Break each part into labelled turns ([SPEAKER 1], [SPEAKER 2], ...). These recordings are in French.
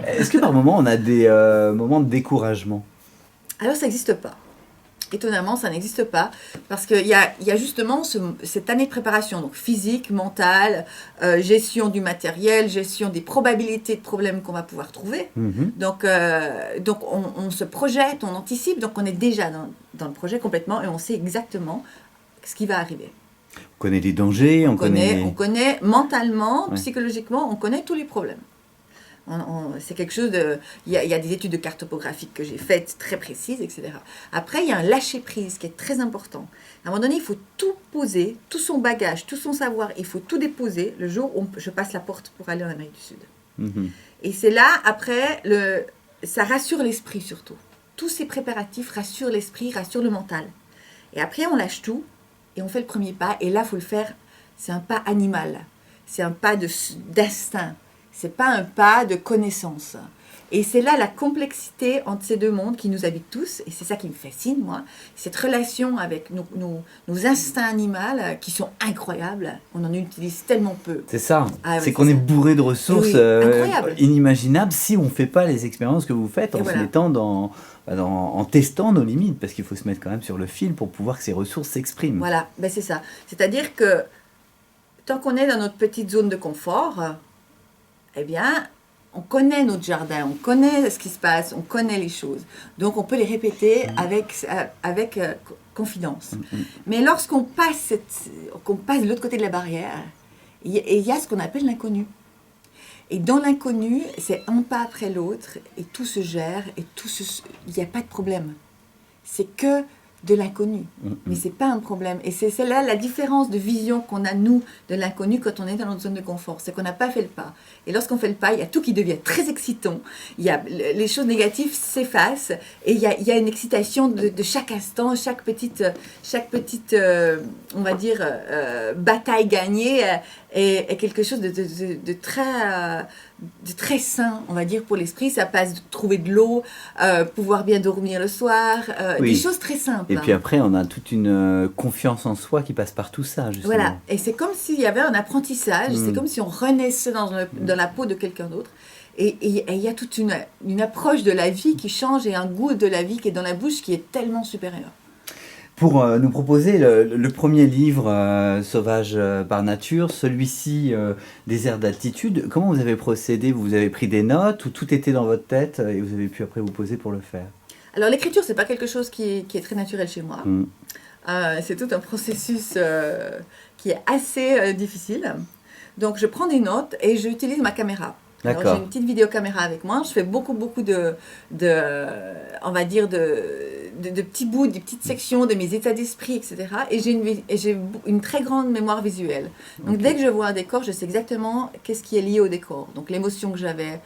[SPEAKER 1] Est-ce que par moment, on a des moments de découragement?
[SPEAKER 2] Alors ça n'existe pas. Étonnamment, ça n'existe pas, parce qu'il y a justement cette année de préparation, donc physique, mentale, gestion du matériel, gestion des probabilités de problèmes qu'on va pouvoir trouver. Donc on se projette, on anticipe, donc on est déjà dans le projet complètement et on sait exactement ce qui va arriver.
[SPEAKER 1] On connaît les dangers,
[SPEAKER 2] On connaît mentalement,
[SPEAKER 1] Ouais.
[SPEAKER 2] psychologiquement, on connaît tous les problèmes. C'est quelque chose de... Il y a des études de cartographie que j'ai faites très précises, etc. Après, il y a un lâcher-prise qui est très important. À un moment donné, il faut tout poser, tout son bagage, tout son savoir, il faut tout déposer le jour où je passe la porte pour aller en Amérique du Sud. Et c'est là, après, ça rassure l'esprit surtout. Tous ces préparatifs rassurent l'esprit, rassurent le mental. Et après, on lâche tout et on fait le premier pas. Et là, il faut le faire, c'est un pas animal. C'est un pas d'instinct. C'est pas un pas de connaissance. Et c'est là la complexité entre ces deux mondes qui nous habitent tous, et c'est ça qui me fascine, moi, cette relation avec nos instincts animaux qui sont incroyables. On en utilise tellement peu.
[SPEAKER 1] C'est ça,
[SPEAKER 2] Ah,
[SPEAKER 1] c'est
[SPEAKER 2] ouais,
[SPEAKER 1] qu'on
[SPEAKER 2] c'est
[SPEAKER 1] est
[SPEAKER 2] ça.
[SPEAKER 1] bourré de ressources
[SPEAKER 2] Incroyable.
[SPEAKER 1] inimaginables si on ne fait pas les expériences que vous faites
[SPEAKER 2] Et
[SPEAKER 1] en
[SPEAKER 2] voilà.
[SPEAKER 1] se mettant en testant nos limites, parce qu'il faut se mettre quand même sur le fil pour pouvoir que ces ressources s'expriment.
[SPEAKER 2] Voilà, ben c'est ça. C'est-à-dire que tant qu'on est dans notre petite zone de confort, eh bien, on connaît notre jardin, on connaît ce qui se passe, on connaît les choses. Donc, on peut les répéter avec confidence. Mais lorsqu'on passe, qu'on passe de l'autre côté de la barrière, il y a ce qu'on appelle l'inconnu. Et dans l'inconnu, c'est un pas après l'autre, et tout se gère, et il n'y a pas de problème. C'est que de l'inconnu. Mais ce n'est pas un problème. Et c'est là la différence de vision qu'on a, nous, de l'inconnu quand on est dans notre zone de confort. C'est qu'on n'a pas fait le pas. Et lorsqu'on fait le pas, il y a tout qui devient très excitant. Les choses négatives s'effacent. Et il y a une excitation de chaque instant, chaque petite on va dire, bataille gagnée est quelque chose de très sain, on va dire, pour l'esprit. Ça passe de trouver de l'eau, pouvoir bien dormir le soir, des choses très simples.
[SPEAKER 1] Et puis après, on a toute une confiance en soi qui passe par tout ça, justement.
[SPEAKER 2] Voilà, et c'est comme s'il y avait un apprentissage, c'est comme si on renaissait dans la peau de quelqu'un d'autre. Et il y a toute une approche de la vie qui change et un goût de la vie qui est dans la bouche qui est tellement supérieur.
[SPEAKER 1] Pour nous proposer le premier livre, Sauvage par nature, celui-ci, Désert d'altitude, comment vous avez procédé? Vous avez pris des notes ou tout était dans votre tête et vous avez pu après vous poser pour le faire?
[SPEAKER 2] Alors l'écriture, c'est pas quelque chose qui est très naturel chez moi. C'est tout un processus qui est assez difficile. Donc je prends des notes et j'utilise ma caméra. Alors, j'ai une petite vidéocaméra avec moi. Je fais beaucoup on va dire de petits bouts, des petites sections de mes états d'esprit, etc. Et j'ai une très grande mémoire visuelle. Donc dès que je vois un décor, je sais exactement qu'est-ce qui est lié au décor. Donc l'émotion que j'avais.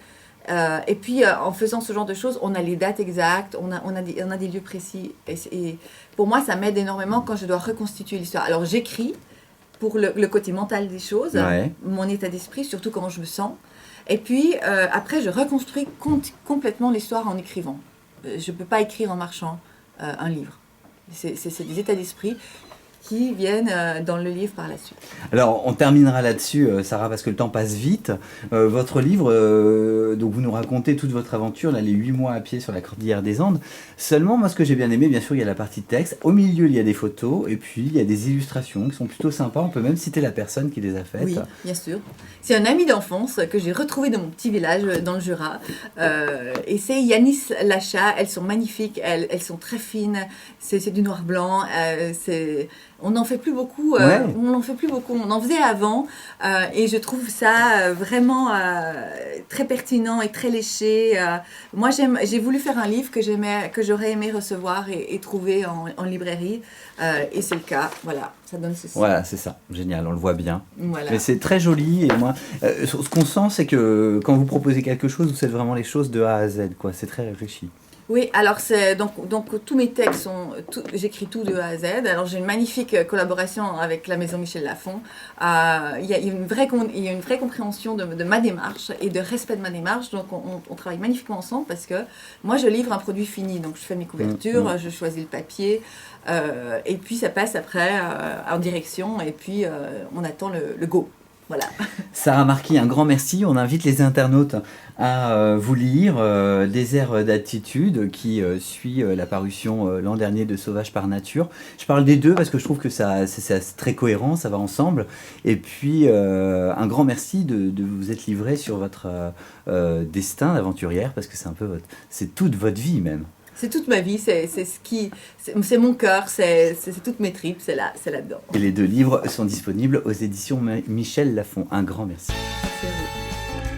[SPEAKER 2] Et puis en faisant ce genre de choses, on a les dates exactes, on a des lieux précis. Et pour moi, ça m'aide énormément quand je dois reconstituer l'histoire. Alors j'écris pour le côté mental des choses, mon état d'esprit, surtout comment je me sens. Et puis, après, je reconstruis complètement l'histoire en écrivant. Je ne peux pas écrire en marchant un livre. C'est des états d'esprit qui viennent dans le livre par la suite.
[SPEAKER 1] Alors, on terminera là-dessus, Sarah, parce que le temps passe vite. Votre livre, donc vous nous racontez toute votre aventure, là, les 8 mois à pied sur la cordillère des Andes. Seulement, moi, ce que j'ai bien aimé, bien sûr, il y a la partie texte. Au milieu, il y a des photos, et puis il y a des illustrations qui sont plutôt sympas. On peut même citer la personne qui les a faites.
[SPEAKER 2] Oui, bien sûr. C'est un ami d'enfance que j'ai retrouvé dans mon petit village dans le Jura. Et c'est Yanis Lacha. Elles sont magnifiques, elles sont très fines. C'est du noir-blanc. On n'en fait plus beaucoup. On n'en fait plus beaucoup. On en faisait avant. Et je trouve ça vraiment très pertinent et très léché. Moi, j'ai voulu faire un livre que j'aurais aimé recevoir et trouver en librairie. Et c'est le cas. Voilà, ça donne ceci.
[SPEAKER 1] Voilà, c'est ça. Génial, on le voit bien.
[SPEAKER 2] Voilà.
[SPEAKER 1] Mais c'est très joli. Et moi, ce qu'on sent, c'est que quand vous proposez quelque chose, vous faites vraiment les choses de A à Z, quoi. C'est très réfléchi.
[SPEAKER 2] Oui, alors donc tous mes textes j'écris tout de A à Z. Alors j'ai une magnifique collaboration avec la maison Michel Lafon. Il y a une vraie compréhension de ma démarche et de respect de ma démarche. Donc on travaille magnifiquement ensemble parce que moi je livre un produit fini. Donc je fais mes couvertures, je choisis le papier et puis ça passe après en direction et puis on attend le go. Voilà.
[SPEAKER 1] Sarah Marquis, un grand merci. On invite les internautes à vous lire Des airs d'attitude qui suit la parution l'an dernier de Sauvage par nature. Je parle des deux parce que je trouve que c'est très cohérent, ça va ensemble. Et puis un grand merci de vous être livré sur votre destin d'aventurière parce que c'est toute votre vie même.
[SPEAKER 2] C'est toute ma vie, c'est mon cœur, c'est toutes mes tripes, c'est là-dedans.
[SPEAKER 1] Et les deux livres sont disponibles aux éditions Michel Lafon. Un grand merci.
[SPEAKER 2] Merci à vous.